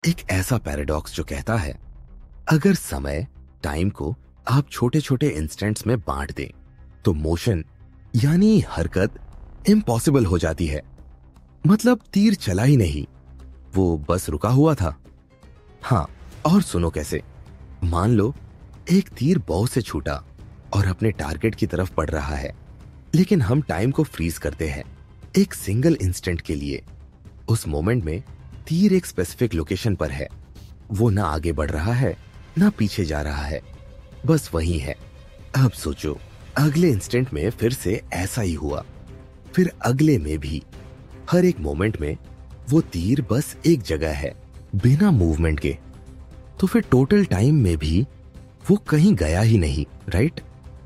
एक ऐसा पैराडॉक्स जो कहता है अगर समय टाइम को आप छोटे छोटे इंस्टेंट्स में बांट दें तो मोशन यानी हरकत इम्पॉसिबल हो जाती है। मतलब तीर चला ही नहीं, वो बस रुका हुआ था। हाँ, और सुनो कैसे। मान लो एक तीर बॉ से छूटा और अपने टारगेट की तरफ बढ़ रहा है, लेकिन हम टाइम को फ्रीज करते हैं एक सिंगल इंस्टेंट के लिए। उस मोमेंट में तीर एक स्पेसिफिक लोकेशन पर है, वो ना आगे बढ़ रहा है ना पीछे जा रहा है, बस वही है। अब सोचो, अगले इंस्टेंट में फिर से ऐसा ही हुआ, फिर अगले में भी। हर एक मोमेंट में वो तीर बस एक जगह है बिना मूवमेंट के। तो फिर टोटल टाइम में भी वो कहीं गया ही नहीं, राइट?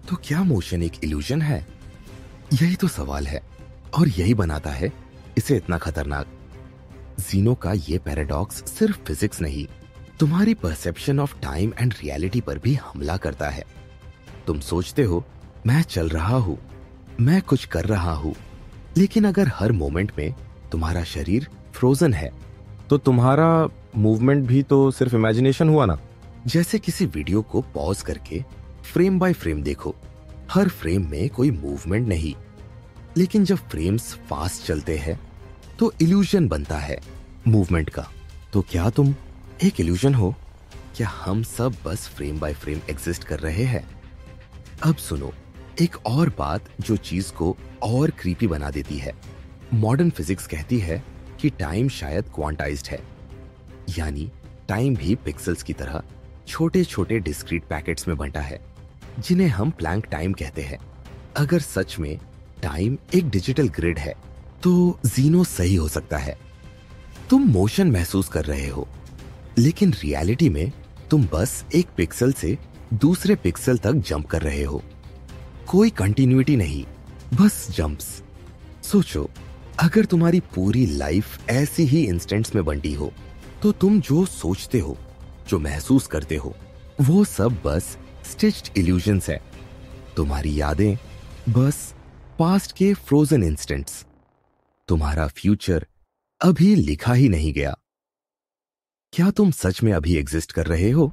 तो क्या मोशन एक इल्यूजन है? यही तो सवाल है, और यही बनाता है इसे इतना खतरनाक। जीनो का ये पैराडॉक्स सिर्फ फिजिक्स नहीं, तुम्हारी perception of time and reality पर भी हमला करता है। तुम सोचते हो मैं चल रहा हूं, मैं कुछ कर रहा हूं, लेकिन अगर हर मोमेंट में तुम्हारा शरीर फ्रोजन है तो तुम्हारा मूवमेंट भी तो सिर्फ इमेजिनेशन हुआ ना। जैसे किसी वीडियो को पॉज करके फ्रेम बाय फ्रेम देखो, हर फ्रेम में कोई मूवमेंट नहीं, लेकिन जब फ्रेम्स फास्ट चलते हैं तो इल्यूजन बनता है मूवमेंट का। तो क्या तुम एक इल्यूजन हो? क्या हम सब बस फ्रेम बाय फ्रेम एग्जिस्ट कर रहे हैं? अब सुनो एक और बात जो चीज को और क्रीपी बना देती है। मॉडर्न फिजिक्स कहती है कि टाइम शायद क्वांटाइज्ड है, यानी टाइम भी पिक्सेल्स की तरह छोटे छोटे डिस्क्रीट पैकेट्स में बंटा है, जिन्हें हम प्लैंक टाइम कहते हैं। अगर सच में टाइम एक डिजिटल ग्रिड है तो जीनो सही हो सकता है। तुम मोशन महसूस कर रहे हो, लेकिन रियलिटी में तुम बस एक पिक्सल से दूसरे पिक्सल तक जंप कर रहे हो। कोई कंटिन्यूटी नहीं, बस जंप्स। सोचो अगर तुम्हारी पूरी लाइफ ऐसी ही इंस्टेंट्स में बंटी हो तो तुम जो सोचते हो, जो महसूस करते हो, वो सब बस स्टिच्ड इल्यूजन्स है। तुम्हारी यादें बस पास्ट के फ्रोजन इंस्टेंट्स। तुम्हारा फ्यूचर अभी लिखा ही नहीं गया। क्या तुम सच में अभी एग्जिस्ट कर रहे हो,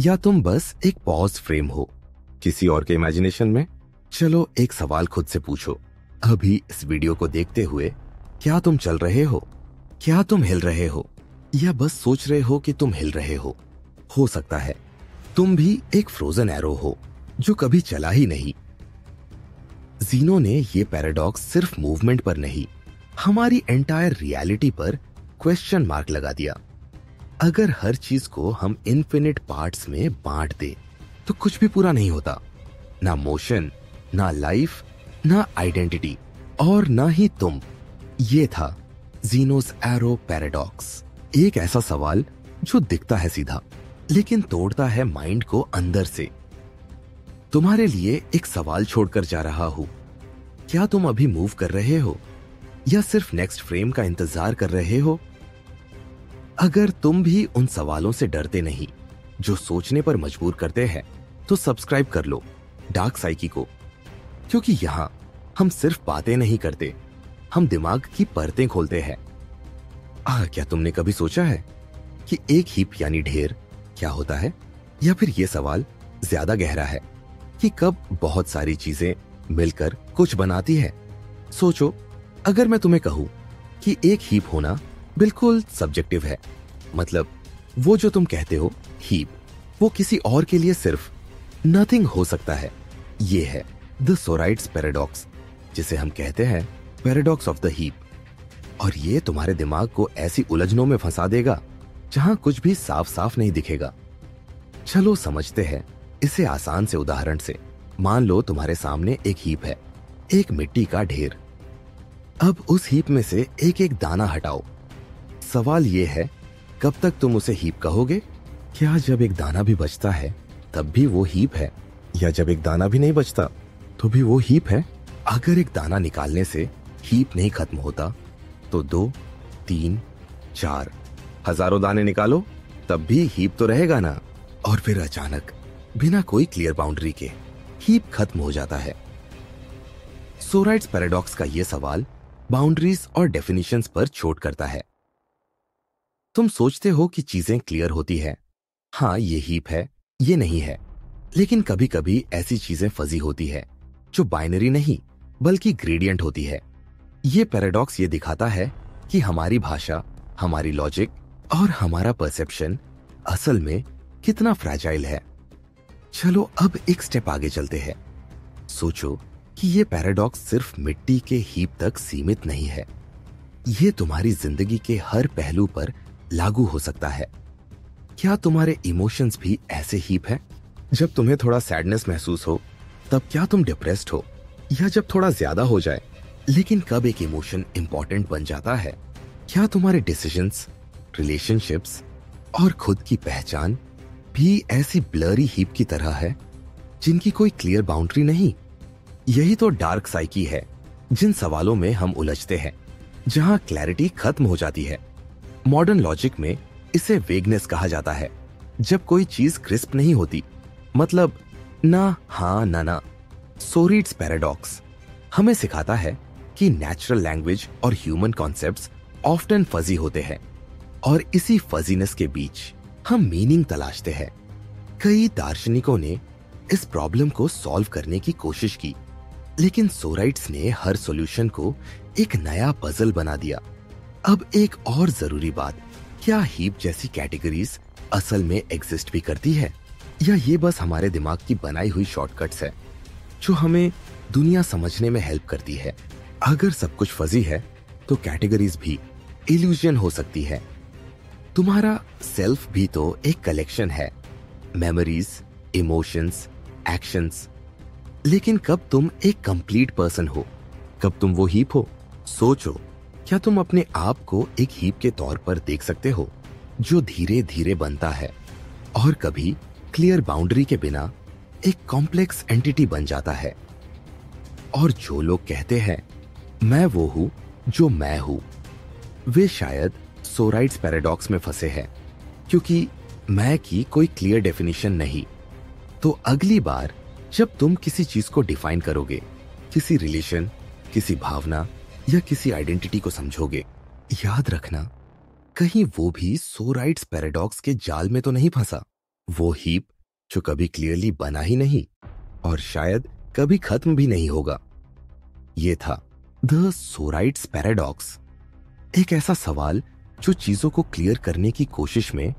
या तुम बस एक पॉज फ्रेम हो किसी और के इमेजिनेशन में? चलो एक सवाल खुद से पूछो अभी इस वीडियो को देखते हुए। क्या तुम चल रहे हो? क्या तुम हिल रहे हो, या बस सोच रहे हो कि तुम हिल रहे हो? हो सकता है तुम भी एक फ्रोजन एरो हो जो कभी चला ही नहीं। जीनो ने ये पैराडॉक्स सिर्फ मूवमेंट पर नहीं, हमारी एंटायर रियलिटी पर क्वेश्चन मार्क लगा दिया। अगर हर चीज को हम इनफिनिट पार्ट्स में बांट दे तो कुछ भी पूरा नहीं होता, ना मोशन, ना लाइफ, ना आइडेंटिटी, और ना ही तुम। ये था जीनोस एरो पैराडॉक्स। एक ऐसा सवाल जो दिखता है सीधा, लेकिन तोड़ता है माइंड को अंदर से। तुम्हारे लिए एक सवाल छोड़कर जा रहा हूं। क्या तुम अभी मूव कर रहे हो, या सिर्फ नेक्स्ट फ्रेम का इंतजार कर रहे हो? अगर तुम भी उन सवालों से डरते नहीं जो सोचने पर मजबूर करते हैं, तो सब्सक्राइब कर लो डार्क साइकी को, क्योंकि यहां हम सिर्फ बातें नहीं करते, हम दिमाग की परतें खोलते हैं। क्या तुमने कभी सोचा है कि एक हीप यानी ढेर क्या होता है? या फिर यह सवाल ज्यादा गहरा है कि कब बहुत सारी चीजें मिलकर कुछ बनाती है? सोचो अगर मैं तुम्हें कहूं कि एक हीप होना बिल्कुल सब्जेक्टिव है, मतलब वो जो तुम कहते हो हीप, वो किसी और के लिए सिर्फ नथिंग हो सकता है। ये है द सोराइट्स पैराडॉक्स, जिसे हम कहते हैं पैराडॉक्स ऑफ द हीप। और ये तुम्हारे दिमाग को ऐसी उलझनों में फंसा देगा जहां कुछ भी साफ साफ नहीं दिखेगा। चलो समझते हैं इसे आसान से उदाहरण से। मान लो तुम्हारे सामने एक हीप है, एक मिट्टी का ढेर। अब उस हीप में से एक एक दाना हटाओ। सवाल यह है, कब तक तुम उसे हीप कहोगे? क्या जब एक दाना भी बचता है तब भी वो हीप है, या जब एक दाना भी नहीं बचता तो भी वो हीप है? अगर एक दाना निकालने से हीप नहीं खत्म होता तो 2, 3, 4 हजारों दाने निकालो तब भी हीप तो रहेगा ना। और फिर अचानक बिना कोई क्लियर बाउंड्री के हीप खत्म हो जाता है। सोराइट्स पैराडॉक्स का यह सवाल बाउंड्रीज और डेफिनेशंस पर चोट करता है। तुम सोचते हो कि चीजें क्लियर होती है, हाँ ये हीप है, ये नहीं है। लेकिन कभी कभी ऐसी चीजें फजी होती है जो बाइनरी नहीं बल्कि ग्रेडियंट होती है। ये पैराडॉक्स ये दिखाता है कि हमारी भाषा, हमारी लॉजिक और हमारा परसेप्शन असल में कितना फ्रैजाइल है। चलो अब एक स्टेप आगे चलते हैं। सोचो कि ये पैराडॉक्स सिर्फ मिट्टी के हीप तक सीमित नहीं है, ये तुम्हारी जिंदगी के हर पहलू पर लागू हो सकता है। क्या तुम्हारे इमोशंस भी ऐसे हीप है? जब तुम्हें थोड़ा सैडनेस महसूस हो तब क्या तुम डिप्रेस्ड हो, या जब थोड़ा ज्यादा हो जाए? लेकिन कब एक इमोशन इंपॉर्टेंट बन जाता है? क्या तुम्हारे डिसीजंस, रिलेशनशिप्स और खुद की पहचान भी ऐसी ब्लरी हीप की तरह है जिनकी कोई क्लियर बाउंड्री नहीं? यही तो डार्क साइकी है, जिन सवालों में हम उलझते हैं, जहां क्लैरिटी खत्म हो जाती है। मॉडर्न लॉजिक में इसे वेगनेस कहा जाता है, जब कोई चीज क्रिस्प नहीं होती, मतलब ना हाँ ना। सोरीड्स पैराडॉक्स हमें सिखाता है कि नेचुरल लैंग्वेज और ह्यूमन कॉन्सेप्ट्स ऑफ्टन फजी होते हैं, और इसी फजीनेस के बीच हम मीनिंग तलाशते हैं। कई दार्शनिकों ने इस प्रॉब्लम को सॉल्व करने की कोशिश की, लेकिन सोराइट्स ने हर सॉल्यूशन को एक नया पजल बना दिया। अब एक और जरूरी बात, क्या हीप जैसी कैटेगरीज असल में एग्जिस्ट भी करती है, या ये बस हमारे दिमाग की बनाई हुई शॉर्टकट्स है जो हमें दुनिया समझने में हेल्प करती है? अगर सब कुछ फजी है तो कैटेगरीज भी इल्यूजन हो सकती है। तुम्हारा सेल्फ भी तो एक कलेक्शन है, मेमोरीज, इमोशंस, एक्शंस। लेकिन कब तुम एक कंप्लीट पर्सन हो, कब तुम वो हीप हो? सोचो, क्या तुम अपने आप को एक हीप के तौर पर देख सकते हो जो धीरे धीरे बनता है और कभी क्लियर बाउंड्री के बिना एक कॉम्प्लेक्स एंटिटी बन जाता है? और जो लोग कहते हैं मैं वो हूं जो मैं हूं, वे शायद सोराइट्स पैराडॉक्स में फंसे हैं, क्योंकि मैं की कोई क्लियर डेफिनेशन नहीं। तो अगली बार जब तुम किसी चीज को डिफाइन करोगे, किसी रिलेशन, किसी भावना या किसी आइडेंटिटी को समझोगे, याद रखना कहीं वो भी सोराइट्स पैराडॉक्स के जाल में तो नहीं फंसा। वो हीप जो कभी क्लियरली बना ही नहीं और शायद कभी खत्म भी नहीं होगा। ये था द सोराइट्स पैराडॉक्स, एक ऐसा सवाल जो चीजों को क्लियर करने की कोशिश में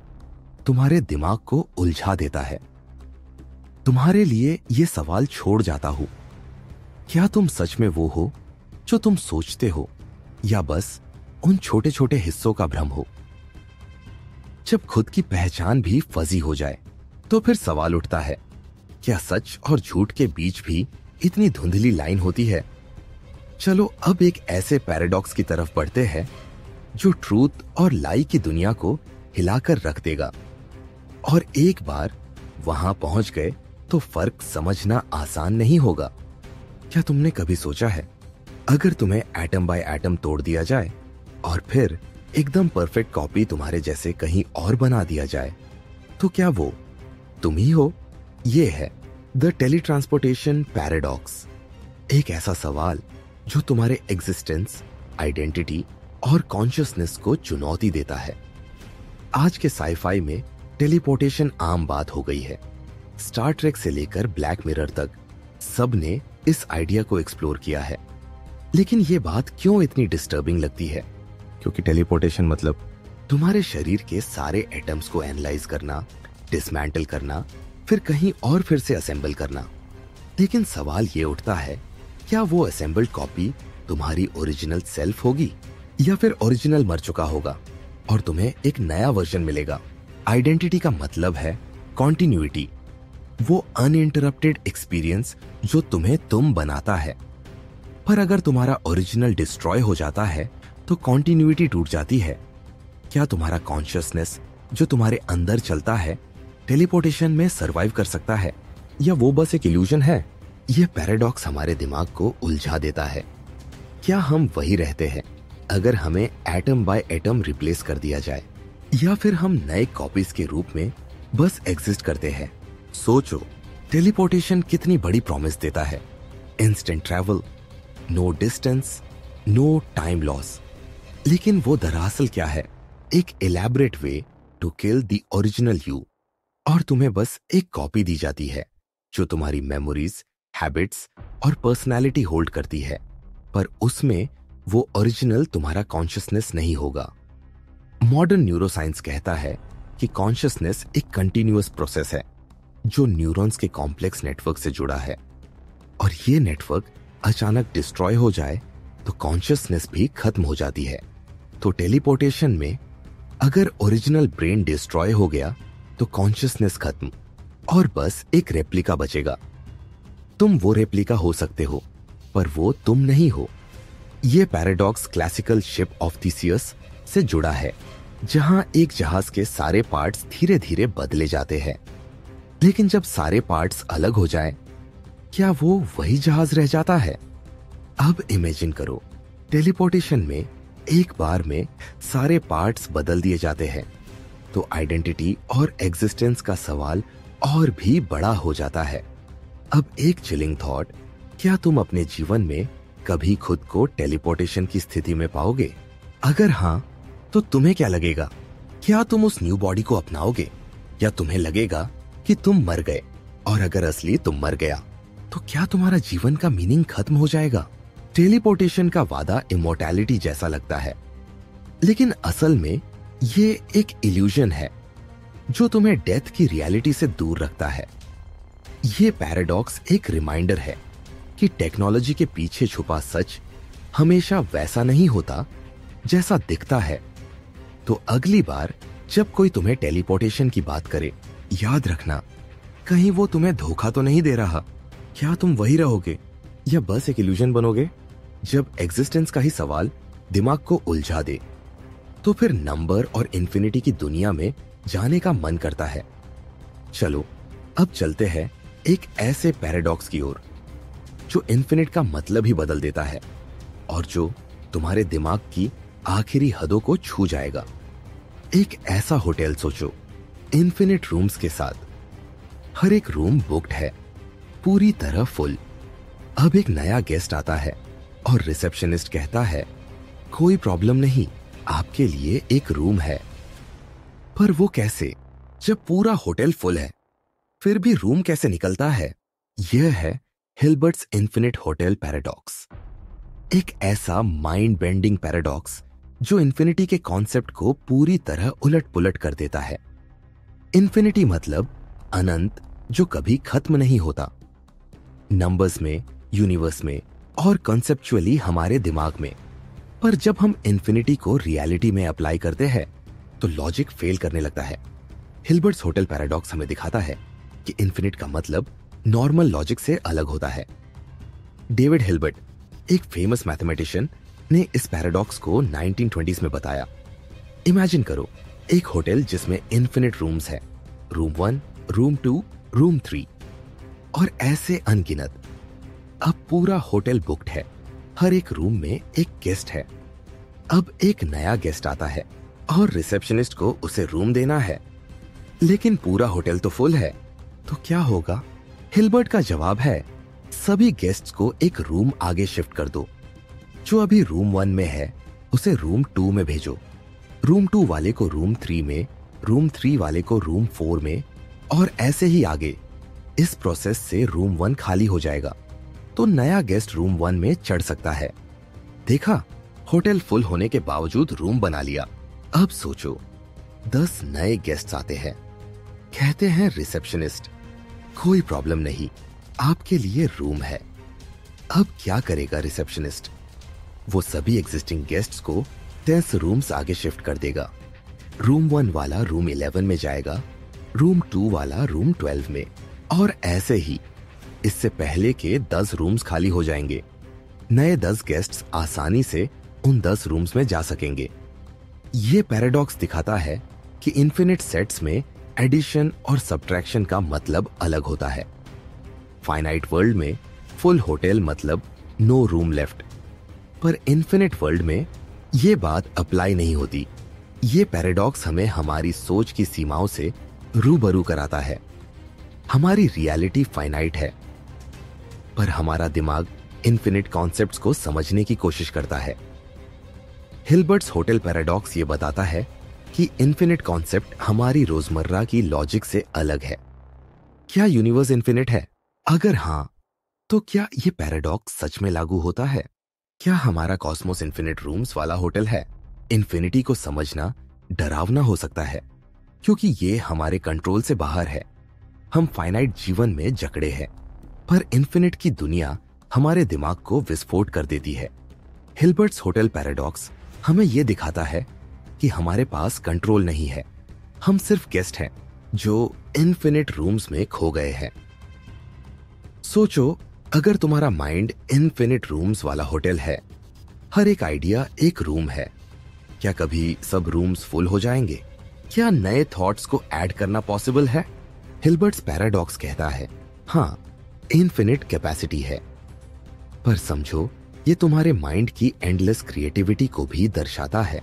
तुम्हारे दिमाग को उलझा देता है। तुम्हारे लिए यह सवाल छोड़ जाता हूं, क्या तुम सच में वो हो जो तुम सोचते हो, या बस उन छोटे छोटे हिस्सों का भ्रम हो? जब खुद की पहचान भी फजी हो जाए तो फिर सवाल उठता है, क्या सच और झूठ के बीच भी इतनी धुंधली लाइन होती है? चलो अब एक ऐसे पैराडॉक्स की तरफ बढ़ते हैं जो ट्रूथ और लाई की दुनिया को हिलाकर रख देगा। और एक बार वहां पहुंच गए तो फर्क समझना आसान नहीं होगा। क्या तुमने कभी सोचा है, अगर तुम्हें एटम बाय एटम तोड़ दिया जाए और फिर एकदम परफेक्ट कॉपी तुम्हारे जैसे कहीं और बना दिया जाए, तो क्या वो तुम ही हो? ये है द टेलीट्रांसपोर्टेशन पैराडॉक्स, एक ऐसा सवाल जो तुम्हारे एग्जिस्टेंस, आइडेंटिटी और कॉन्शियसनेस को चुनौती देता है। आज के साईफाई में टेलीपोर्टेशन आम बात हो गई है। स्टार ट्रेक से लेकर ब्लैक मिरर तक सब ने इस आइडिया को एक्सप्लोर किया है। लेकिन ये बात क्यों इतनी डिस्टर्बिंग लगती है? क्योंकि टेलीपोर्टेशन मतलब तुम्हारे शरीर के सारे एटम्स को एनालाइज करना, डिसमेंटल करना, फिर कहीं और फिर से असेंबल करना। लेकिन सवाल ये उठता है, क्या वो असेंबल्ड कॉपी तुम्हारी ओरिजिनल सेल्फ होगी, या फिर ओरिजिनल मर चुका होगा और तुम्हें एक नया वर्जन मिलेगा? आइडेंटिटी का मतलब है कॉन्टिन्यूटी, वो अनइंटरप्टेड एक्सपीरियंस जो तुम्हें तुम बनाता है। पर अगर तुम्हारा ओरिजिनल डिस्ट्रॉय हो जाता है तो कॉन्टिन्यूटी टूट जाती है। क्या तुम्हारा कॉन्शियसनेस जो तुम्हारे अंदर चलता है टेलीपोर्टेशन में सरवाइव कर सकता है, या वो बस एक इल्यूजन है? यह पैराडॉक्स हमारे दिमाग को उलझा देता है। क्या हम वही रहते हैं अगर हमें एटम बाय एटम रिप्लेस कर दिया जाए, या फिर हम नए कॉपीज के रूप में बस एग्जिस्ट करते हैं? सोचो, टेलीपोर्टेशन कितनी बड़ी प्रॉमिस देता है। Instant travel, no distance, no time loss. लेकिन वो दरअसल क्या है? एक elaborate way to kill the original you, और तुम्हें बस एक कॉपी दी जाती है जो तुम्हारी मेमोरीज, हैबिट्स और पर्सनालिटी होल्ड करती है, पर उसमें वो ओरिजिनल तुम्हारा कॉन्शियसनेस नहीं होगा। मॉडर्न न्यूरोसाइंस कहता है कि कॉन्शियसनेस एक कंटिन्यूअस प्रोसेस है जो न्यूरॉन्स के कॉम्प्लेक्स नेटवर्क से जुड़ा है, और ये नेटवर्क अचानक डिस्ट्रॉय हो जाए तो कॉन्शियसनेस भी खत्म हो जाती है। तो टेलीपोर्टेशन में अगर ओरिजिनल ब्रेन डिस्ट्रॉय हो गया तो कॉन्शियसनेस खत्म और बस एक रेप्लिका बचेगा। तुम वो रेप्लिका हो सकते हो, पर वो तुम नहीं हो। ये paradox classical ship of Theseus से जुड़ा है, जहां एक जहाज के सारे पार्ट्स धीरे धीरे बदले जाते हैं, लेकिन जब सारे पार्ट्स अलग हो जाएं, क्या वो वही जहाज रह जाता है? अब इमेजिन करो, टेलीपोर्टेशन में एक बार में सारे पार्ट्स बदल दिए जाते हैं, तो आइडेंटिटी और एग्जिस्टेंस का सवाल और भी बड़ा हो जाता है। अब एक चिलिंग थॉट, क्या तुम अपने जीवन में कभी खुद को टेलीपोर्टेशन की स्थिति में पाओगे? अगर हां, तो तुम्हें क्या लगेगा? क्या तुम उस न्यू बॉडी को अपनाओगे, या तुम्हें लगेगा कि तुम मर गए? और अगर असली तुम मर गया, तो क्या तुम्हारा जीवन का मीनिंग खत्म हो जाएगा? टेलीपोर्टेशन का वादा इमोर्टैलिटी जैसा लगता है, लेकिन असल में ये एक इल्यूजन है जो तुम्हें डेथ की रियलिटी से दूर रखता है। ये पैराडॉक्स एक रिमाइंडर है कि टेक्नोलॉजी के पीछे छुपा सच हमेशा वैसा नहीं होता जैसा दिखता है। तो अगली बार जब कोई तुम्हें टेलीपोर्टेशन की बात करे, याद रखना, कहीं वो तुम्हें धोखा तो नहीं दे रहा। क्या तुम वही रहोगे या बस एक इल्यूजन बनोगे? जब एग्जिस्टेंस का ही सवाल दिमाग को उलझा दे, तो फिर नंबर और इन्फिनिटी की दुनिया में जाने का मन करता है। चलो अब चलते हैं एक ऐसे पैराडॉक्स की ओर जो इन्फिनिट का मतलब ही बदल देता है और जो तुम्हारे दिमाग की आखिरी हदों को छू जाएगा। एक ऐसा होटल सोचो, इन्फिनिट रूम्स के साथ। हर एक रूम बुक्ड है, पूरी तरह फुल। अब एक नया गेस्ट आता है और रिसेप्शनिस्ट कहता है, कोई प्रॉब्लम नहीं, आपके लिए एक रूम है। पर वो कैसे, जब पूरा होटल फुल है? फिर भी रूम कैसे निकलता है? यह है हिल्बर्ट्स इन्फिनिट होटल पैराडॉक्स, एक ऐसा माइंड बेंडिंग पैराडॉक्स जो इन्फिनिटी के कॉन्सेप्ट को पूरी तरह उलट पुलट कर देता है। इन्फिनिटी मतलब अनंत जो कभी खत्म नहीं होता, नंबर्स में, यूनिवर्स में और कॉन्सेप्चुअली हमारे दिमाग में। पर जब हम इन्फिनिटी को रियलिटी में अप्लाई करते हैं तो लॉजिक फेल करने लगता है। हिल्बर्ट्स होटल पैराडॉक्स हमें दिखाता है कि इन्फिनिट का मतलब नॉर्मल लॉजिक से अलग होता है। डेविड हिल्बर्ट, एक फेमस मैथमेटिशियन, ने इस पैराडॉक्स को 1920s में बताया। इमेजिन करो एक होटल जिसमें इन्फिनिट रूम्स है, रूम 1, रूम 2, रूम 3 और ऐसे अनगिनत। अब पूरा होटल बुक्ड है, हर एक रूम में एक गेस्ट है। अब एक नया गेस्ट आता है और रिसेप्शनिस्ट को उसे रूम देना है, लेकिन पूरा होटल तो फुल है। तो क्या होगा? हिल्बर्ट का जवाब है, सभी गेस्ट्स को एक रूम आगे शिफ्ट कर दो। जो अभी रूम 1 में है उसे रूम 2 में भेजो, रूम 2 वाले को रूम 3 में, रूम 3 वाले को रूम 4 में, और ऐसे ही आगे। इस प्रोसेस से रूम 1 खाली हो जाएगा तो नया गेस्ट रूम 1 में चढ़ सकता है। देखा, होटल फुल होने के बावजूद रूम बना लिया। अब सोचो 10 नए गेस्ट्स आते हैं, कहते हैं रिसेप्शनिस्ट, कोई प्रॉब्लम नहीं, आपके लिए रूम है। अब क्या करेगा रिसेप्शनिस्ट? वो सभी एग्जिस्टिंग गेस्ट्स को 10 रूम्स आगे शिफ्ट कर देगा। रूम 1 वाला रूम 11 में जाएगा, रूम 2 वाला रूम 12 में, और ऐसे ही। इससे पहले के 10 रूम्स खाली हो जाएंगे। नए 10 गेस्ट्स आसानी से उन 10 रूम्स में जा सकेंगे। ये पैराडॉक्स दिखाता है कि इन्फिनिट सेट्स में एडिशन और सब्ट्रैक्शन का मतलब अलग होता है। फाइनाइट वर्ल्ड में फुल होटल मतलब नो रूम लेफ्ट, पर इन्फिनिट वर्ल्ड में ये बात अप्लाई नहीं होती। ये पैराडॉक्स हमें हमारी सोच की सीमाओं से रूबरू कराता है। हमारी रियलिटी फाइनाइट है, पर हमारा दिमाग इन्फिनिट कॉन्सेप्ट्स को समझने की कोशिश करता है। हिल्बर्ट्स होटल पैराडॉक्स ये बताता है कि इन्फिनिट कॉन्सेप्ट हमारी रोजमर्रा की लॉजिक से अलग है। क्या यूनिवर्स इन्फिनिट है? अगर हाँ, तो क्या ये पैराडॉक्स सच में लागू होता है? क्या हमारा कॉस्मोस इन्फिनिट रूम्स वाला होटल है? इन्फिनिटी को समझना डरावना हो सकता है, क्योंकि ये हमारे कंट्रोल से बाहर है। हम फाइनाइट जीवन में जकड़े हैं, पर इन्फिनिट की दुनिया हमारे दिमाग को विस्फोट कर देती है। हिल्बर्ट्स होटल पैराडॉक्स हमें यह दिखाता है कि हमारे पास कंट्रोल नहीं है, हम सिर्फ गेस्ट हैं जो इन्फिनिट रूम्स में खो गए हैं। सोचो, अगर तुम्हारा माइंड इन्फिनिट रूम्स वाला होटल है, हर एक आइडिया एक रूम है, क्या कभी सब रूम्स फुल हो जाएंगे? क्या नए थॉट्स को ऐड करना पॉसिबल है? हिल्बर्ट्स पैराडॉक्स कहता है, हाँ, इन्फिनिट कैपेसिटी है, पर समझो ये तुम्हारे माइंड की एंडलेस क्रिएटिविटी को भी दर्शाता है।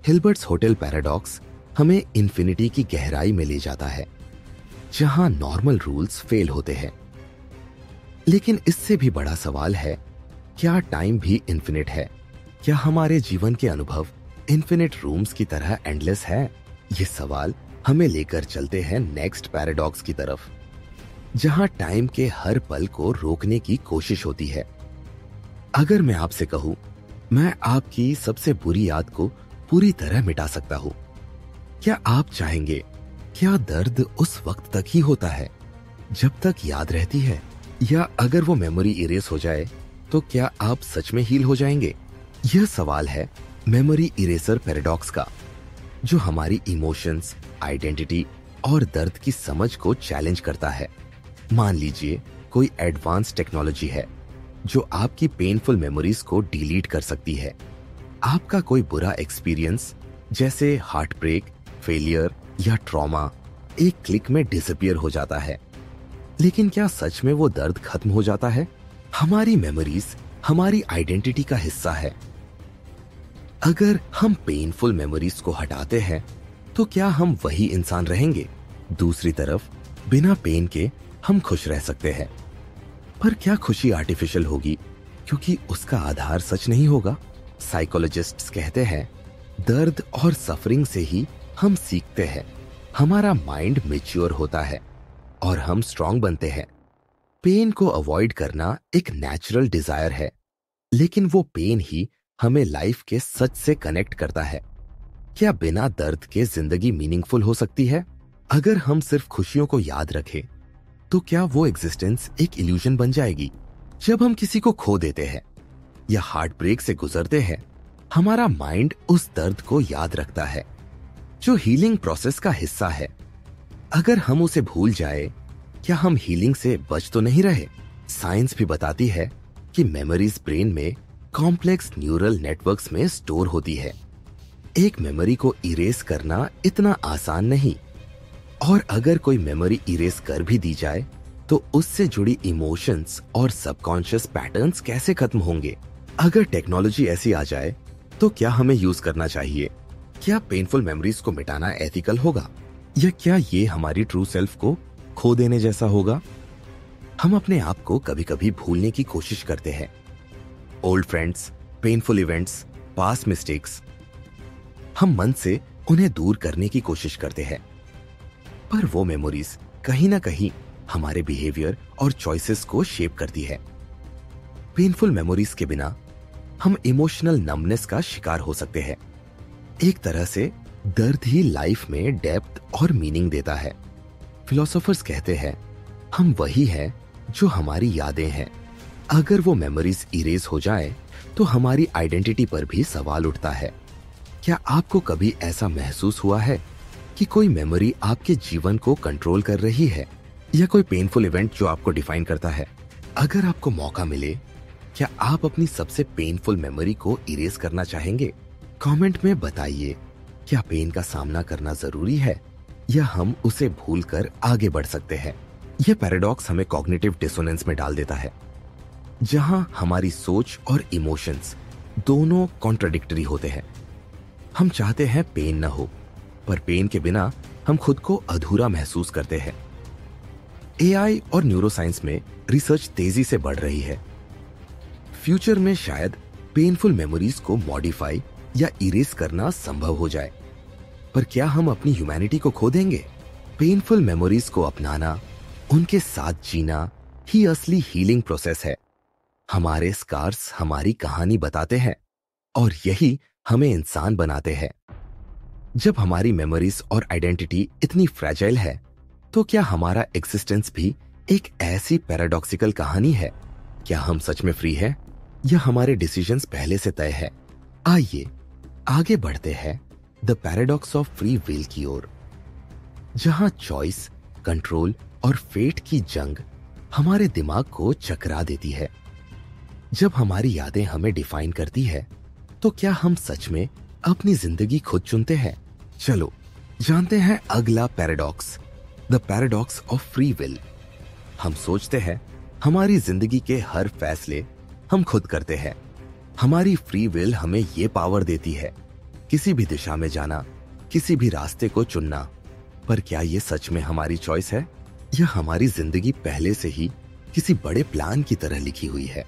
हिल्बर्ट्स होटल पैराडॉक्स हमें इन्फिनिटी की गहराई में ले जाता है, जहां नॉर्मल रूल्स फेल होते हैं। लेकिन इससे भी बड़ा सवाल है, क्या टाइम भी इन्फिनिट है? क्या हमारे जीवन के अनुभव इन्फिनिट रूम्स की तरह एंडलेस है? ये सवाल हमें लेकर चलते हैं नेक्स्ट पैराडॉक्स की तरफ, जहां टाइम के हर पल को रोकने की कोशिश होती है। अगर मैं आपसे कहूं, मैं आपकी सबसे बुरी याद को पूरी तरह मिटा सकता हूं, क्या आप चाहेंगे? क्या दर्द उस वक्त तक ही होता है जब तक याद रहती है, या अगर वो मेमोरी इरेज हो जाए तो क्या आप सच में हील हो जाएंगे? यह सवाल है मेमोरी इरेजर पैराडॉक्स का, जो हमारी इमोशंस, आइडेंटिटी और दर्द की समझ को चैलेंज करता है। मान लीजिए कोई एडवांस टेक्नोलॉजी है जो आपकी पेनफुल मेमोरीज को डिलीट कर सकती है। आपका कोई बुरा एक्सपीरियंस जैसे हार्ट ब्रेक, फेलियर या ट्रॉमा एक क्लिक में डिसअपीयर हो जाता है। लेकिन क्या सच में वो दर्द खत्म हो जाता है? हमारी मेमोरीज हमारी आइडेंटिटी का हिस्सा है। अगर हम पेनफुल मेमोरीज को हटाते हैं तो क्या हम वही इंसान रहेंगे? दूसरी तरफ बिना पेन के हम खुश रह सकते हैं, पर क्या खुशी आर्टिफिशियल होगी क्योंकि उसका आधार सच नहीं होगा? साइकोलॉजिस्ट्स कहते हैं, दर्द और सफरिंग से ही हम सीखते हैं, हमारा माइंड मैच्योर होता है और हम स्ट्रांग बनते हैं। पेन को अवॉइड करना एक नेचुरल डिजायर है, लेकिन वो पेन ही हमें लाइफ के सच से कनेक्ट करता है। क्या बिना दर्द के जिंदगी मीनिंगफुल हो सकती है? अगर हम सिर्फ खुशियों को याद रखें तो क्या वो एग्जिस्टेंस एक इल्यूजन बन जाएगी? जब हम किसी को खो देते हैं या हार्ट ब्रेक से गुजरते हैं, हमारा माइंड उस दर्द को याद रखता है, जो हीलिंग प्रोसेस का हिस्सा है। अगर हम उसे भूल जाए, क्या हम हीलिंग से बच तो नहीं रहे? साइंस भी बताती है कि मेमोरीज ब्रेन में कॉम्प्लेक्स न्यूरल नेटवर्क्स में स्टोर होती है। एक मेमोरी को इरेज करना इतना आसान नहीं, और अगर कोई मेमोरी इरेज कर भी दी जाए तो उससे जुड़ी इमोशंस और सबकॉन्शियस पैटर्न्स कैसे खत्म होंगे? अगर टेक्नोलॉजी ऐसी आ जाए तो क्या हमें यूज करना चाहिए? क्या पेनफुल मेमोरीज को मिटाना एथिकल होगा, या क्या ये हमारी ट्रू सेल्फ को खो देने जैसा होगा? हम अपने आप को कभी कभी भूलने की कोशिश करते हैं। Old friends, painful events, past mistakes, हम मन से उन्हें दूर करने की कोशिश करते हैं, पर वो मेमोरीज कहीं ना कहीं हमारे बिहेवियर और चॉइसेस को शेप करती है। पेनफुल मेमोरीज के बिना हम इमोशनल नमनेस का शिकार हो सकते हैं। एक तरह से दर्द ही लाइफ में डेप्थ और मीनिंग देता है। फिलोसोफर्स कहते हैं, हम वही हैं जो हमारी यादें हैं। अगर वो मेमोरीज इरेज हो जाए तो हमारी आइडेंटिटी पर भी सवाल उठता है। क्या आपको कभी ऐसा महसूस हुआ है कि कोई मेमोरी आपके जीवन को कंट्रोल कर रही है, या कोई पेनफुल इवेंट जो आपको डिफाइन करता है? अगर आपको मौका मिले, क्या आप अपनी सबसे पेनफुल मेमोरी को इरेज करना चाहेंगे? कमेंट में बताइए, क्या पेन का सामना करना जरूरी है, या हम उसे भूलकर आगे बढ़ सकते हैं? यह पैराडॉक्स हमें कॉग्निटिव डिसोनेंस में डाल देता है, जहां हमारी सोच और इमोशंस दोनों कॉन्ट्राडिक्टरी होते हैं। हम चाहते हैं पेन न हो, पर पेन के बिना हम खुद को अधूरा महसूस करते हैं। एआई और न्यूरोसाइंस में रिसर्च तेजी से बढ़ रही है। फ्यूचर में शायद पेनफुल मेमोरीज को मॉडिफाई या इरेज करना संभव हो जाए। पर क्या हम अपनी ह्यूमैनिटी को खो देंगे? पेनफुल मेमोरीज को अपनाना, उनके साथ जीना ही असली हीलिंग प्रोसेस है। हमारे स्कार्स हमारी कहानी बताते हैं और यही हमें इंसान बनाते हैं। जब हमारी मेमोरीज और आइडेंटिटी इतनी फ्रैजाइल है, तो क्या हमारा एग्जिस्टेंस भी एक ऐसी पैराडॉक्सिकल कहानी है? क्या हम सच में फ्री हैं या हमारे डिसीजंस पहले से तय है? आइए आगे बढ़ते हैं the paradox of free will की ओर, जहां चॉइस, कंट्रोल और फेट की जंग हमारे दिमाग को चकरा देती है। जब हमारी यादें हमें डिफाइन करती है, तो क्या हम सच में अपनी जिंदगी खुद चुनते हैं? चलो जानते हैं अगला paradox, the paradox of free will. हम सोचते हैं हमारी जिंदगी के हर फैसले हम खुद करते हैं। हमारी फ्री विल हमें ये पावर देती है किसी भी दिशा में जाना, किसी भी रास्ते को चुनना। पर क्या ये सच में हमारी चॉइस है या हमारी जिंदगी पहले से ही किसी बड़े प्लान की तरह लिखी हुई है?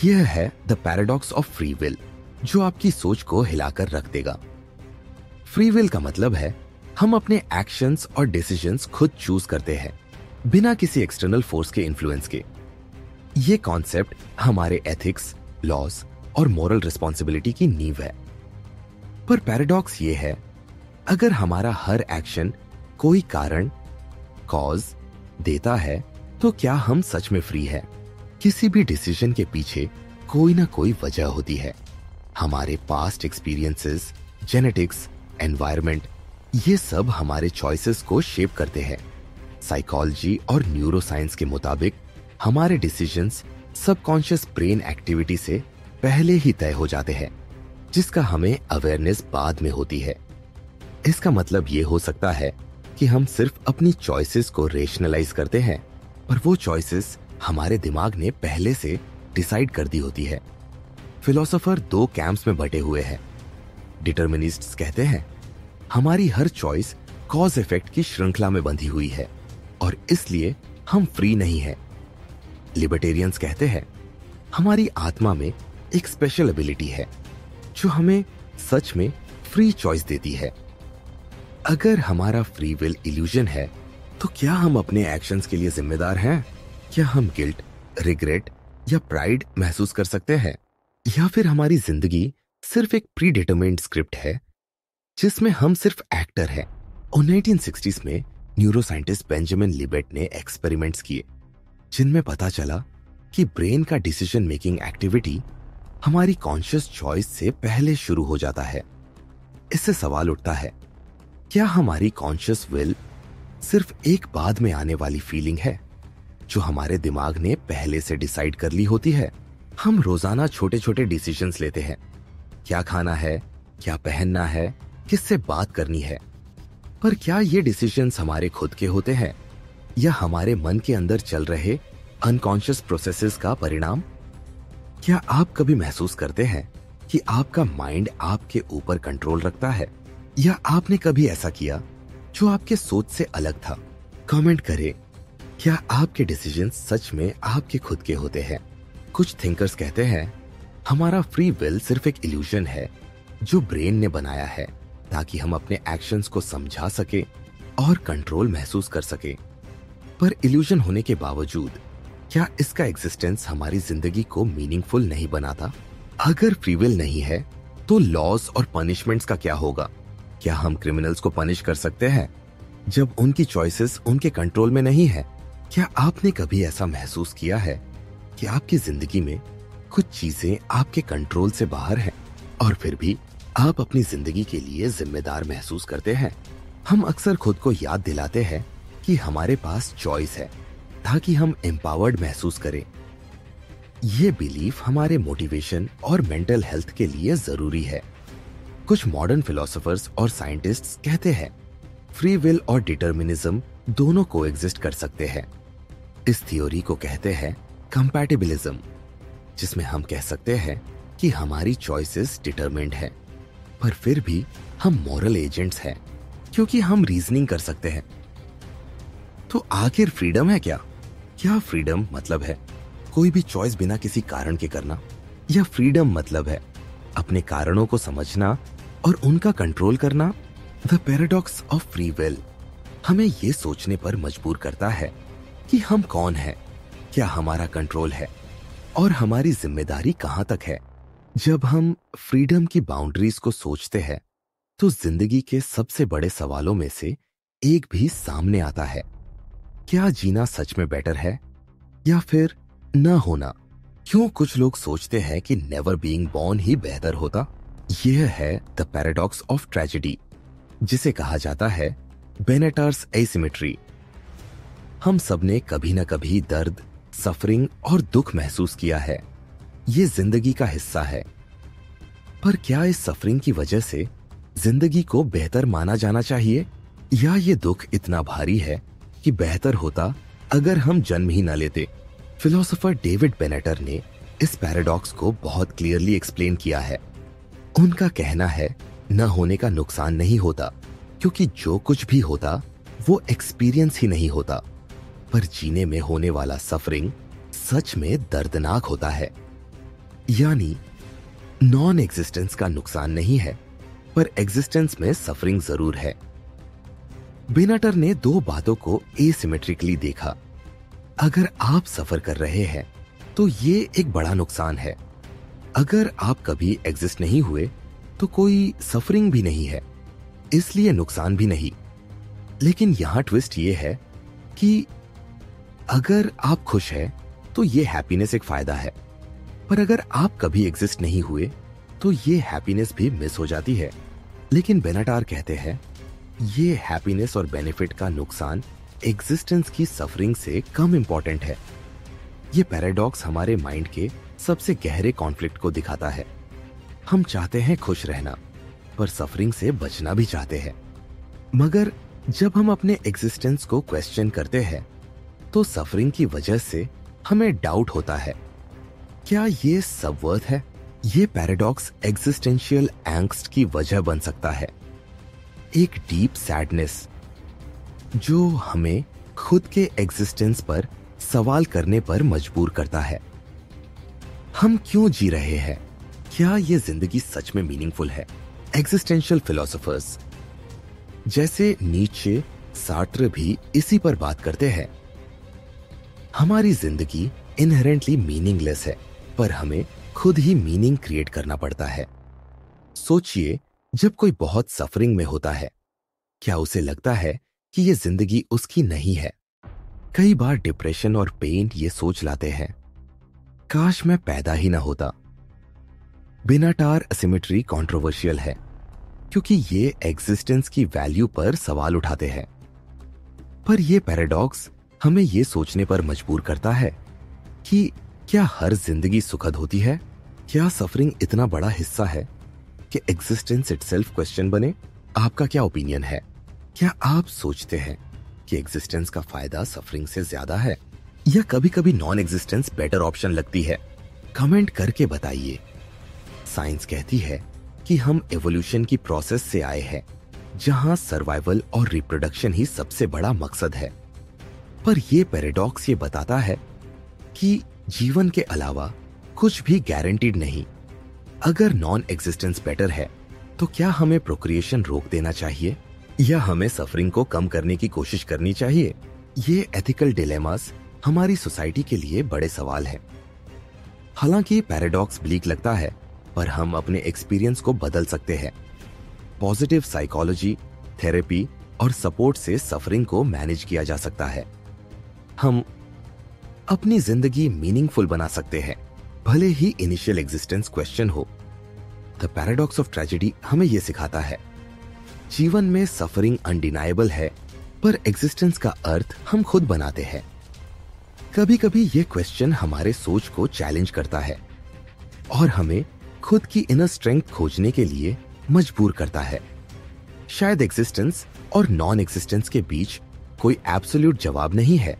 यह है the paradox of free will, जो आपकी सोच को हिलाकर रख देगा। फ्री विल का मतलब है हम अपने एक्शंस और डिसीजंस खुद चूज करते हैं, बिना किसी एक्सटर्नल फोर्स के इन्फ्लुएंस के। ये कॉन्सेप्ट हमारे एथिक्स, लॉज और मोरल रिस्पॉन्सिबिलिटी की नींव है। पर पैराडॉक्स ये है, अगर हमारा हर एक्शन कोई कारण, कॉज देता है, तो क्या हम सच में फ्री है? किसी भी डिसीजन के पीछे कोई ना कोई वजह होती है। हमारे पास्ट एक्सपीरियंसेस, जेनेटिक्स, एनवायरनमेंट, ये सब हमारे चॉइसेस को शेप करते हैं। साइकोलॉजी और न्यूरोसाइंस के मुताबिक हमारे डिसीजंस सबकॉन्शियस ब्रेन एक्टिविटी से पहले ही तय हो जाते हैं, जिसका हमें अवेयरनेस बाद में होती है। इसका मतलब ये हो सकता है कि हम सिर्फ अपनी चॉइसेस को रेशनलाइज करते हैं, पर वो चॉइसेस हमारे दिमाग ने पहले से डिसाइड कर दी होती है। फिलोसोफर दो कैंप्स में बटे हुए हैं। डिटर्मिनिस्ट्स कहते हैं हमारी हर चॉइस कॉज इफेक्ट की श्रृंखला में बंधी हुई है और इसलिए हम फ्री नहीं हैं। लिबर्टेरियंस कहते हैं हमारी आत्मा में एक स्पेशल एबिलिटी है जो हमें सच में फ्री चॉइस देती है। अगर हमारा फ्री विल इल्यूजन है, तो क्या हम अपने एक्शंस के लिए जिम्मेदार हैं? क्या हम गिल्ट, रिग्रेट या प्राइड महसूस कर सकते हैं? या फिर हमारी जिंदगी सिर्फ एक प्री डिटरमाइंड स्क्रिप्ट है जिसमें हम सिर्फ एक्टर हैं? और 1960s में न्यूरोसाइंटिस्ट बेंजामिन लिबेट ने एक्सपेरिमेंट्स किए, जिनमें पता चला कि ब्रेन का डिसीजन मेकिंग एक्टिविटी हमारी कॉन्शियस चॉइस से पहले शुरू हो जाता है। इससे सवाल उठता है, क्या हमारी कॉन्शियस विल सिर्फ एक बाद में आने वाली फीलिंग है जो हमारे दिमाग ने पहले से डिसाइड कर ली होती है? हम रोजाना छोटे छोटे डिसीजंस लेते हैं, क्या खाना है, क्या पहनना है, किससे बात करनी है। पर क्या ये डिसीजंस हमारे खुद के होते हैं या हमारे मन के अंदर चल रहे अनकॉन्शियस प्रोसेसेस का परिणाम? क्या आप कभी महसूस करते हैं कि आपका माइंड आपके ऊपर कंट्रोल रखता है, या आपने कभी ऐसा किया जो आपके सोच से अलग था? कमेंट करें, क्या आपके डिसीजंस सच में आपके खुद के होते हैं? कुछ थिंकर्स कहते हैं हमारा फ्री विल सिर्फ एक इल्यूजन है जो ब्रेन ने बनाया है ताकि हम अपने एक्शंस को समझा सके और कंट्रोल महसूस कर सके। पर इल्यूजन होने के बावजूद क्या इसका एग्जिस्टेंस हमारी जिंदगी को मीनिंगफुल नहीं बनाता? अगर फ्री विल नहीं है, तो लॉस और पनिशमेंट्स का क्या होगा? क्या हम क्रिमिनल्स को पनिश कर सकते हैं जब उनकी चॉइसेस उनके कंट्रोल में नहीं है? क्या आपने कभी ऐसा महसूस किया है कि आपकी जिंदगी में कुछ चीजें आपके कंट्रोल से बाहर हैं और फिर भी आप अपनी जिंदगी के लिए जिम्मेदार महसूस करते हैं? हम अक्सर खुद को याद दिलाते हैं कि हमारे पास चॉइस है ताकि हम एम्पावर्ड महसूस करें। ये बिलीफ हमारे मोटिवेशन और मेंटल हेल्थ के लिए जरूरी है। कुछ मॉडर्न फिलोसोफर्स और साइंटिस्ट्स कहते हैं फ्री विल और डिटर्मिनिज्म दोनों कोएग्जिस्ट कर सकते हैं। इस थ्योरी को कहते हैं कंपैटिबिलिज्म, जिसमें हम कह सकते हैं कि हमारी चॉइसेस डिटरमिन्ड हैं, पर फिर भी हम मॉरल एजेंट्स हैं क्योंकि हम रीजनिंग कर सकते हैं। तो आखिर फ्रीडम है क्या? क्या फ्रीडम मतलब है कोई भी चॉइस बिना किसी कारण के करना, या फ्रीडम मतलब है अपने कारणों को समझना और उनका कंट्रोल करना? The paradox of free will हमें ये सोचने पर मजबूर करता है कि हम कौन हैं, क्या हमारा कंट्रोल है और हमारी जिम्मेदारी कहां तक है। जब हम फ्रीडम की बाउंड्रीज को सोचते हैं तो जिंदगी के सबसे बड़े सवालों में से एक भी सामने आता है। क्या जीना सच में बेटर है या फिर न होना? क्यों कुछ लोग सोचते हैं कि नेवर बीइंग बॉर्न ही बेहतर होता? यह है द पैराडॉक्स ऑफ ट्रेजेडी, जिसे कहा जाता है बेनेटर्स एसिमेट्री। हम सबने कभी न कभी दर्द, सफरिंग और दुख महसूस किया है। ये जिंदगी का हिस्सा है। पर क्या इस सफरिंग की वजह से जिंदगी को बेहतर माना जाना चाहिए, या ये दुख इतना भारी है कि बेहतर होता अगर हम जन्म ही न लेते? फिलोसोफर डेविड बेनेटर ने इस पैराडॉक्स को बहुत क्लियरली एक्सप्लेन किया है। उनका कहना है, न होने का नुकसान नहीं होता, क्योंकि जो कुछ भी होता वो एक्सपीरियंस ही नहीं होता। पर जीने में होने वाला सफरिंग सच में दर्दनाक होता है। यानी नॉन एग्जिस्टेंस का नुकसान नहीं है, पर एग्जिस्टेंस में सफरिंग जरूर है। बेनेटर ने दो बातों को एसिमेट्रिकली देखा। अगर आप सफर कर रहे हैं तो ये एक बड़ा नुकसान है। अगर आप कभी एग्जिस्ट नहीं हुए तो कोई सफरिंग भी नहीं है, इसलिए नुकसान भी नहीं। लेकिन यहां ट्विस्ट ये है कि अगर आप खुश हैं तो ये हैप्पीनेस एक फायदा है, पर अगर आप कभी एग्जिस्ट नहीं हुए तो ये हैप्पीनेस भी मिस हो जाती है। लेकिन बेनेटर कहते हैं ये हैप्पीनेस और बेनिफिट का नुकसान एग्जिस्टेंस की सफरिंग से कम इंपॉर्टेंट है। ये पैराडॉक्स हमारे माइंड के सबसे गहरे कॉन्फ्लिक्ट को दिखाता है। हम चाहते हैं खुश रहना, पर सफरिंग से बचना भी चाहते हैं। मगर जब हम अपने एग्जिस्टेंस को क्वेश्चन करते हैं तो सफरिंग की वजह से हमें डाउट होता है, क्या ये सब वर्थ है? ये पैराडॉक्स एग्जिस्टेंशियल एंग्स्ट की वजह बन सकता है, एक डीप सैडनेस जो हमें खुद के एग्जिस्टेंस पर सवाल करने पर मजबूर करता है। हम क्यों जी रहे हैं? क्या ये जिंदगी सच में मीनिंगफुल है? एग्जिस्टेंशियल फिलोसोफर्स जैसे नीचे, सार्त्र भी इसी पर बात करते हैं। हमारी जिंदगी इनहेरेंटली मीनिंगलेस है, पर हमें खुद ही मीनिंग क्रिएट करना पड़ता है। सोचिए, जब कोई बहुत सफरिंग में होता है, क्या उसे लगता है कि ये जिंदगी उसकी नहीं है? कई बार डिप्रेशन और पेन ये सोच लाते हैं, काश मैं पैदा ही ना होता। बेनेटर एसिमेट्री कंट्रोवर्शियल है क्योंकि ये एग्जिस्टेंस की वैल्यू पर सवाल उठाते हैं। पर यह पैराडॉक्स हमें यह सोचने पर मजबूर करता है कि क्या हर जिंदगी सुखद होती है? क्या सफरिंग इतना बड़ा हिस्सा है कि एग्जिस्टेंस इटसेल्फ क्वेश्चन बने? आपका क्या ओपिनियन है? क्या आप सोचते हैं कि एग्जिस्टेंस का फायदा सफरिंग से ज्यादा है, या कभी कभी नॉन एग्जिस्टेंस बेटर ऑप्शन लगती है? कमेंट करके बताइए। साइंस कहती है कि हम एवोल्यूशन की प्रोसेस से आए हैं, जहां सर्वाइवल और रिप्रोडक्शन ही सबसे बड़ा मकसद है। पर यह पैराडॉक्स ये बताता है कि जीवन के अलावा कुछ भी गारंटीड नहीं। अगर नॉन एग्जिस्टेंस बेटर है तो क्या हमें प्रोक्रिएशन रोक देना चाहिए, या हमें सफरिंग को कम करने की कोशिश करनी चाहिए? ये एथिकल डिलेमास हमारी सोसाइटी के लिए बड़े सवाल हैं। हालांकि पैराडॉक्स ब्लीक लगता है, पर हम अपने एक्सपीरियंस को बदल सकते हैं। पॉजिटिव साइकोलॉजी, थेरेपी और सपोर्ट से सफरिंग को मैनेज किया जा सकता है। हम अपनी जिंदगी मीनिंगफुल बना सकते हैं, भले ही इनिशियल एग्जिस्टेंस क्वेश्चन हो। द पैराडॉक्स ऑफ ट्रेजेडी हमें यह सिखाता है, जीवन में सफरिंग अनडिनाएबल है, पर एग्जिस्टेंस का अर्थ हम खुद बनाते हैं। कभी कभी यह क्वेश्चन हमारे सोच को चैलेंज करता है और हमें खुद की इनर स्ट्रेंथ खोजने के लिए मजबूर करता है। शायद एग्जिस्टेंस और नॉन एग्जिस्टेंस के बीच कोई एब्सोल्यूट जवाब नहीं है,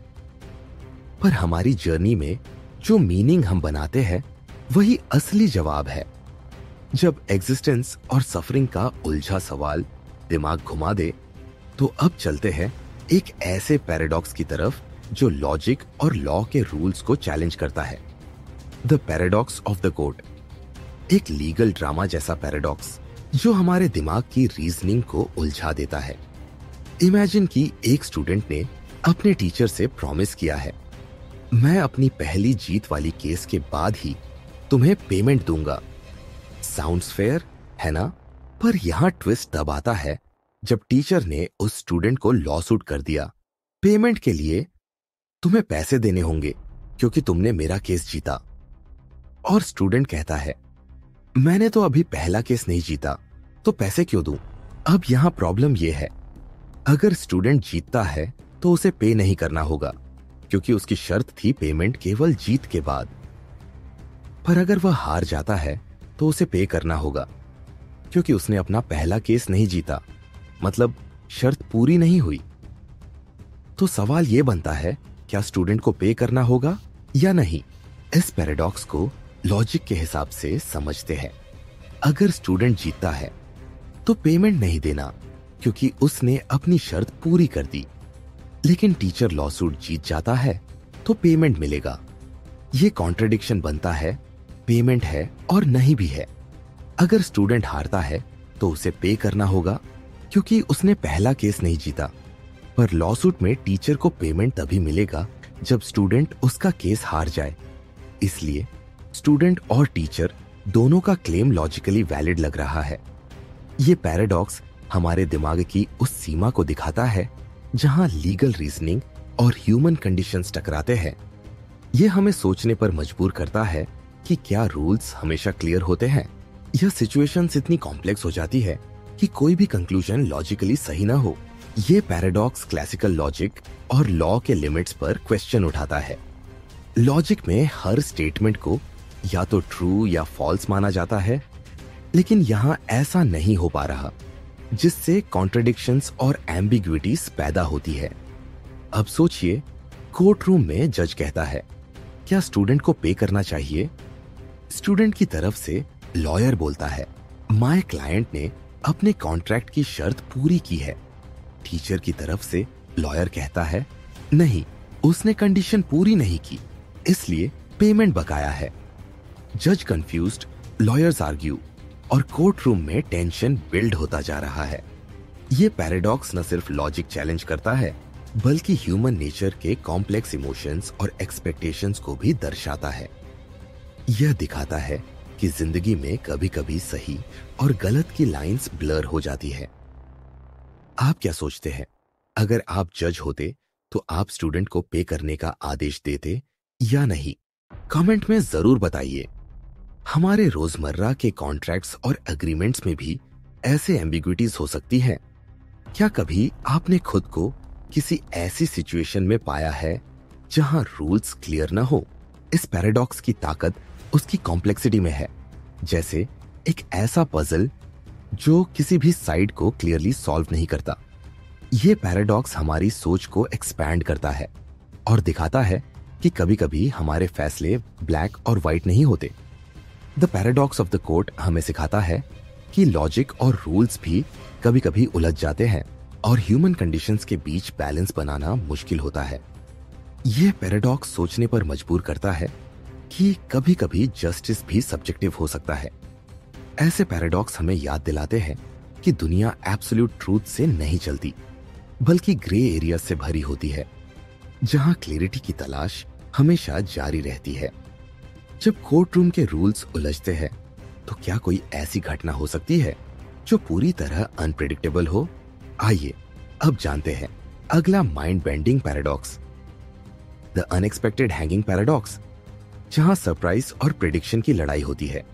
पर हमारी जर्नी में जो मीनिंग हम बनाते हैं वही असली जवाब है। जब एग्जिस्टेंस और सफरिंग का उलझा सवाल दिमाग घुमा दे, तो अब चलते हैं एक ऐसे पैराडॉक्स की तरफ जो लॉजिक और लॉ के रूल्स को चैलेंज करता है। The paradox of the court, एक लीगल ड्रामा जैसा पैराडॉक्स जो हमारे दिमाग की रीजनिंग को उलझा देता है। इमेजिन कि एक स्टूडेंट ने अपने टीचर से प्रॉमिस किया है, मैं अपनी पहली जीत वाली केस के बाद ही तुम्हें पेमेंट दूंगा। साउंड्स फेयर, है ना? पर यहां ट्विस्ट तब आता है जब टीचर ने उस स्टूडेंट को लॉ सूट कर दिया। पेमेंट के लिए तुम्हें पैसे देने होंगे क्योंकि तुमने मेरा केस जीता। और स्टूडेंट कहता है, मैंने तो अभी पहला केस नहीं जीता, तो पैसे क्यों दूं? अब यहां प्रॉब्लम यह है, अगर स्टूडेंट जीतता है तो उसे पे नहीं करना होगा क्योंकि उसकी शर्त थी पेमेंट केवल जीत के बाद। पर अगर वह हार जाता है तो उसे पे करना होगा क्योंकि उसने अपना पहला केस नहीं जीता, मतलब शर्त पूरी नहीं हुई। तो सवाल यह बनता है, क्या स्टूडेंट को पे करना होगा या नहीं? इस पैराडॉक्स को लॉजिक के हिसाब से समझते हैं। अगर स्टूडेंट जीतता है तो पेमेंट नहीं देना क्योंकि उसने अपनी शर्त पूरी कर दी, लेकिन टीचर लॉसूट जीत जाता है तो पेमेंट मिलेगा। यह कॉन्ट्रडिक्शन बनता है, पेमेंट है और नहीं भी है। अगर स्टूडेंट हारता है तो उसे पे करना होगा क्योंकि उसने पहला केस नहीं जीता, पर लॉसूट में टीचर को पेमेंट तभी मिलेगा जब स्टूडेंट उसका केस हार जाए। इसलिए स्टूडेंट और टीचर दोनों का क्लेम लॉजिकली वैलिड लग रहा है। यह पैराडॉक्स हमारे दिमाग की उस सीमा को दिखाता है जहां लीगल रीजनिंग और ह्यूमन कंडीशंस टकराते हैं। यह हमें सोचने पर मजबूर करता है कि क्या रूल्स हमेशा क्लियर होते हैं या सिचुएशंस इतनी कॉम्प्लेक्स हो जाती है कि कोई भी कंक्लूजन लॉजिकली सही ना हो। यह पैराडॉक्स क्लासिकल लॉजिक और लॉ के लिमिट्स पर क्वेश्चन उठाता है। लॉजिक में हर स्टेटमेंट को या तो ट्रू या फॉल्स माना जाता है, लेकिन यहां ऐसा नहीं हो पा रहा, जिससे कॉन्ट्रडिक्शंस और एम्बिग्विटीज पैदा होती है। अब सोचिए, कोर्ट रूम में जज कहता है, क्या स्टूडेंट को पे करना चाहिए? स्टूडेंट की तरफ से लॉयर बोलता है, माय क्लाइंट ने अपने कॉन्ट्रैक्ट की शर्त पूरी की है। टीचर की तरफ से लॉयर कहता है, नहीं, उसने कंडीशन पूरी नहीं की, इसलिए पेमेंट बकाया है। जज कंफ्यूज्ड, लॉयर्स आर्ग्यू और कोर्ट रूम में टेंशन बिल्ड होता जा रहा है। यह पैराडॉक्स न सिर्फ लॉजिक चैलेंज करता है, बल्कि ह्यूमन नेचर के कॉम्प्लेक्स इमोशंस और एक्सपेक्टेशंस को भी दर्शाता है। यह दिखाता है कि जिंदगी में कभी-कभी सही और गलत की लाइंस ब्लर हो जाती है। आप क्या सोचते हैं, अगर आप जज होते तो आप स्टूडेंट को पे करने का आदेश देते या नहीं? कमेंट में जरूर बताइए। हमारे रोजमर्रा के कॉन्ट्रैक्ट्स और एग्रीमेंट्स में भी ऐसे एम्बिग्विटीज हो सकती हैं। क्या कभी आपने खुद को किसी ऐसी सिचुएशन में पाया है जहां रूल्स क्लियर ना हो? इस पैराडॉक्स की ताकत उसकी कॉम्प्लेक्सिटी में है, जैसे एक ऐसा पजल जो किसी भी साइड को क्लियरली सॉल्व नहीं करता। यह पैराडॉक्स हमारी सोच को एक्सपैंड करता है और दिखाता है कि कभी-कभी हमारे फैसले ब्लैक और व्हाइट नहीं होते। The paradox of the court हमें सिखाता है कि लॉजिक और रूल्स भी कभी-कभी उलझ जाते हैं और ह्यूमन कंडीशंस के बीच बैलेंस बनाना मुश्किल होता है। यह पैराडॉक्स सोचने पर मजबूर करता है कि कभी-कभी जस्टिस भी सब्जेक्टिव हो सकता है। ऐसे पैराडॉक्स हमें याद दिलाते हैं कि दुनिया एब्सोल्यूट ट्रूथ से नहीं चलती, बल्कि ग्रे एरिया से भरी होती है, जहां क्लैरिटी की तलाश हमेशा जारी रहती है। जब कोर्ट रूम के रूल्स उलझते हैं, तो क्या कोई ऐसी घटना हो सकती है जो पूरी तरह अनप्रेडिक्टेबल हो? आइए अब जानते हैं अगला mind bending paradox, the unexpected hanging paradox, जहां सरप्राइज और प्रेडिक्शन की लड़ाई होती है।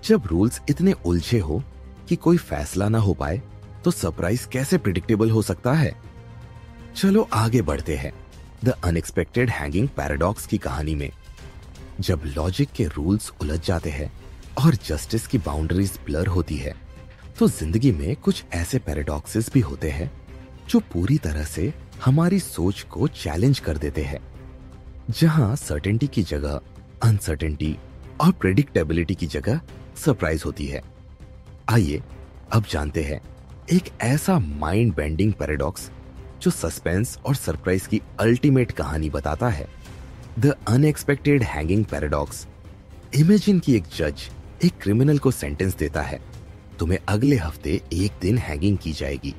जब रूल्स इतने उलझे हो कि कोई फैसला ना हो पाए, तो सरप्राइज कैसे प्रेडिक्टेबल हो सकता है? चलो आगे बढ़ते हैं द अनएक्सपेक्टेड हैंगिंग पैराडॉक्स की कहानी में। जब लॉजिक के रूल्स उलझ जाते हैं और जस्टिस की बाउंड्रीज ब्लर होती है, तो जिंदगी में कुछ ऐसे पैराडॉक्सेस भी होते हैं जो पूरी तरह से हमारी सोच को चैलेंज कर देते हैं। जहां सर्टेनिटी की जगह अनसर्टेनिटी और प्रेडिक्टेबिलिटी की जगह सरप्राइज होती है। आइए अब जानते हैं एक ऐसा माइंड बेंडिंग पैराडॉक्स जो सस्पेंस और सरप्राइज की अल्टीमेट कहानी बताता है, the unexpected hanging paradox. Imagine कि एक जज एक क्रिमिनल को सेंटेंस देता है, तुम्हें अगले हफ्ते एक दिन हैंगिंग की जाएगी,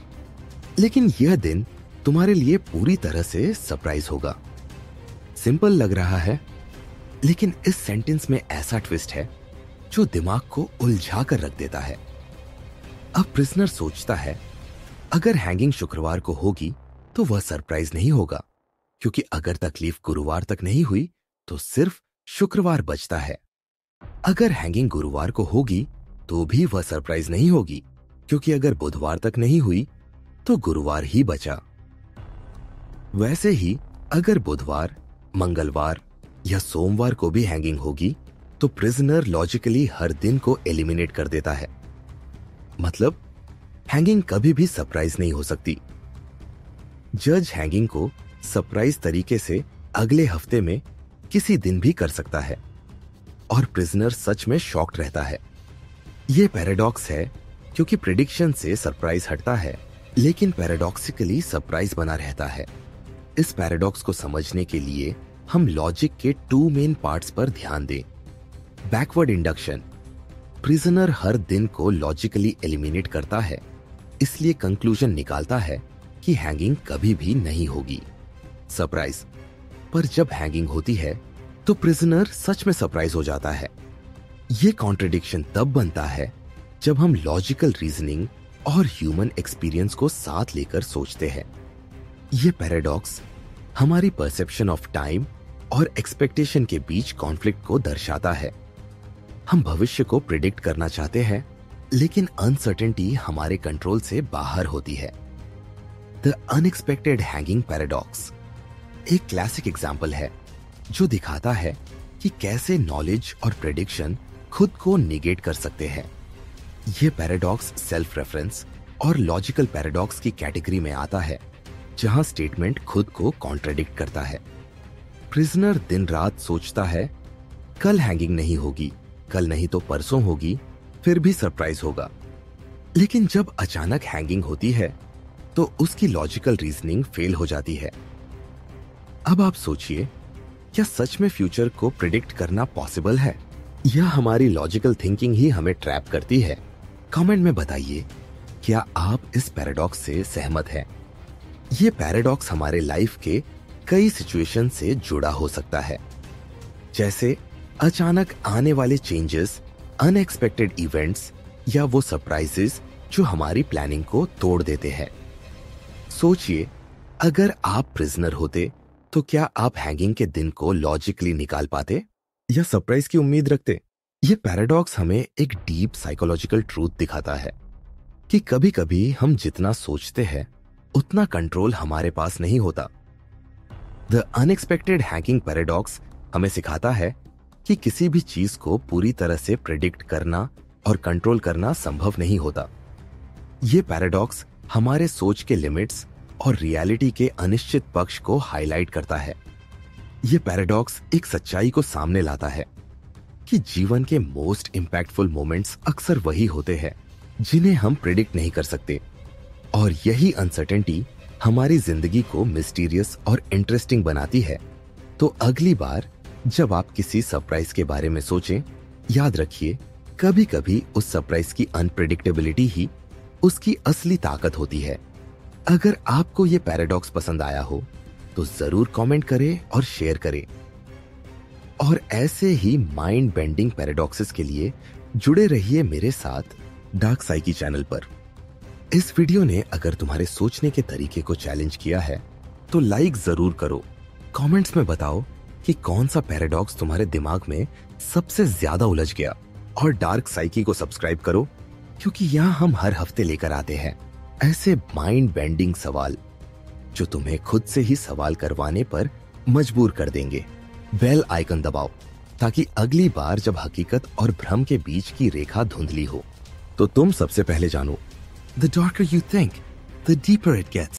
लेकिन यह दिन तुम्हारे लिए पूरी तरह से सरप्राइज होगा। सिंपल लग रहा है, लेकिन इस सेंटेंस में ऐसा ट्विस्ट है जो दिमाग को उलझा कर रख देता है। अब प्रिजनर सोचता है अगर हैंगिंग शुक्रवार को होगी तो वह सरप्राइज नहीं होगा, क्योंकि अगर तकलीफ गुरुवार तक नहीं हुई तो सिर्फ शुक्रवार बचता है। अगर हैंगिंग गुरुवार को होगी तो भी वह सरप्राइज नहीं होगी, क्योंकि अगर बुधवार तक नहीं हुई तो गुरुवार ही बचा। वैसे ही अगर बुधवार, मंगलवार या सोमवार को भी हैंगिंग होगी तो प्रिजनर लॉजिकली हर दिन को एलिमिनेट कर देता है। मतलब हैंगिंग कभी भी सरप्राइज नहीं हो सकती। जज हैंगिंग को सरप्राइज तरीके से अगले हफ्ते में किसी दिन भी कर सकता है और प्रिजनर सच में शॉक्ड रहता है। यह पैराडॉक्स है क्योंकि प्रेडिक्शन से सरप्राइज हटता है, लेकिन पैराडॉक्सिकली सरप्राइज बना रहता है। इस पैराडॉक्स को समझने के लिए हम लॉजिक के 2 मेन पार्ट्स पर ध्यान दें। बैकवर्ड इंडक्शन, प्रिजनर हर दिन को लॉजिकली एलिमिनेट करता है, इसलिए कंक्लूजन निकालता है कि हैंगिंग कभी भी नहीं होगी। सरप्राइज, पर जब हैंगिंग होती है तो प्रिजनर सच में सरप्राइज हो जाता है। यह कॉन्ट्रडिक्शन तब बनता है जब हम लॉजिकल रीजनिंग और ह्यूमन एक्सपीरियंस को साथ लेकर सोचते हैं। यह पैराडॉक्स हमारी परसेप्शन ऑफ टाइम और एक्सपेक्टेशन के बीच कॉन्फ्लिक्ट को दर्शाता है। हम भविष्य को प्रिडिक्ट करना चाहते हैं, लेकिन अनसर्टेनिटी हमारे कंट्रोल से बाहर होती है। द अनएक्सपेक्टेड हैंगिंग पैराडॉक्स एक क्लासिक एग्जाम्पल है जो दिखाता है कि कैसे नॉलेज और प्रेडिक्शन खुद को निगेट कर सकते हैं। यह पैराडॉक्स सेल्फ रेफरेंस और लॉजिकल पैराडॉक्स की कैटेगरी में आता है, जहां स्टेटमेंट खुद को कॉन्ट्रडिक्ट करता है। प्रिजनर दिन रात सोचता है कल हैंगिंग नहीं होगी, कल नहीं तो परसों होगी, फिर भी सरप्राइज होगा। लेकिन जब अचानक हैंगिंग होती है तो उसकी लॉजिकल रीजनिंग फेल हो जाती है। अब आप सोचिए, क्या सच में फ्यूचर को प्रिडिक्ट करना पॉसिबल है, या हमारी लॉजिकल थिंकिंग ही हमें ट्रैप करती है? कमेंट में बताइए, क्या आप इस पैराडॉक्स से सहमत हैं? ये पैराडॉक्स हमारे लाइफ के कई सिचुएशन से जुड़ा हो सकता है, जैसे अचानक आने वाले चेंजेस, अनएक्सपेक्टेड इवेंट्स या वो सरप्राइजेस जो हमारी प्लानिंग को तोड़ देते हैं। सोचिए, अगर आप प्रिजनर होते तो क्या आप हैंगिंग के दिन को लॉजिकली निकाल पाते या सरप्राइज की उम्मीद रखते? यह पैराडॉक्स हमें एक डीप साइकोलॉजिकल ट्रूथ दिखाता है कि कभी कभी हम जितना सोचते हैं उतना कंट्रोल हमारे पास नहीं होता। द अनएक्सपेक्टेड हैंगिंग पैराडॉक्स हमें सिखाता है कि किसी भी चीज को पूरी तरह से प्रेडिक्ट करना और कंट्रोल करना संभव नहीं होता। यह पैराडॉक्स हमारे सोच के लिमिट्स और रियलिटी के अनिश्चित पक्ष को हाईलाइट करता है। यह पैराडॉक्स एक सच्चाई को सामने लाता है कि जीवन के मोस्ट इंपैक्टफुल मोमेंट्स अक्सर वही होते हैं जिन्हें हम प्रेडिक्ट नहीं कर सकते, और यही अनसर्टेनिटी हमारी जिंदगी को मिस्टीरियस और इंटरेस्टिंग बनाती है। तो अगली बार जब आप किसी सरप्राइज के बारे में सोचें, याद रखिए, कभी कभी उस सरप्राइज की अनप्रेडिक्टेबिलिटी ही उसकी असली ताकत होती है। अगर आपको ये पैराडॉक्स पसंद आया हो तो जरूर कमेंट करें और शेयर करें, और ऐसे ही माइंड बेंडिंग पैराडॉक्सेस के लिए जुड़े रहिए मेरे साथ डार्क साइकी चैनल पर। इस वीडियो ने अगर तुम्हारे सोचने के तरीके को चैलेंज किया है तो लाइक जरूर करो। कमेंट्स में बताओ कि कौन सा पैराडॉक्स तुम्हारे दिमाग में सबसे ज्यादा उलझ गया, और डार्क साइकी को सब्सक्राइब करो, क्योंकि यहाँ हम हर हफ्ते लेकर आते हैं ऐसे माइंड बेंडिंग सवाल जो तुम्हें खुद से ही सवाल करवाने पर मजबूर कर देंगे। बेल आइकन दबाओ ताकि अगली बार जब हकीकत और भ्रम के बीच की रेखा धुंधली हो तो तुम सबसे पहले जानो। The darker you think, the deeper it gets.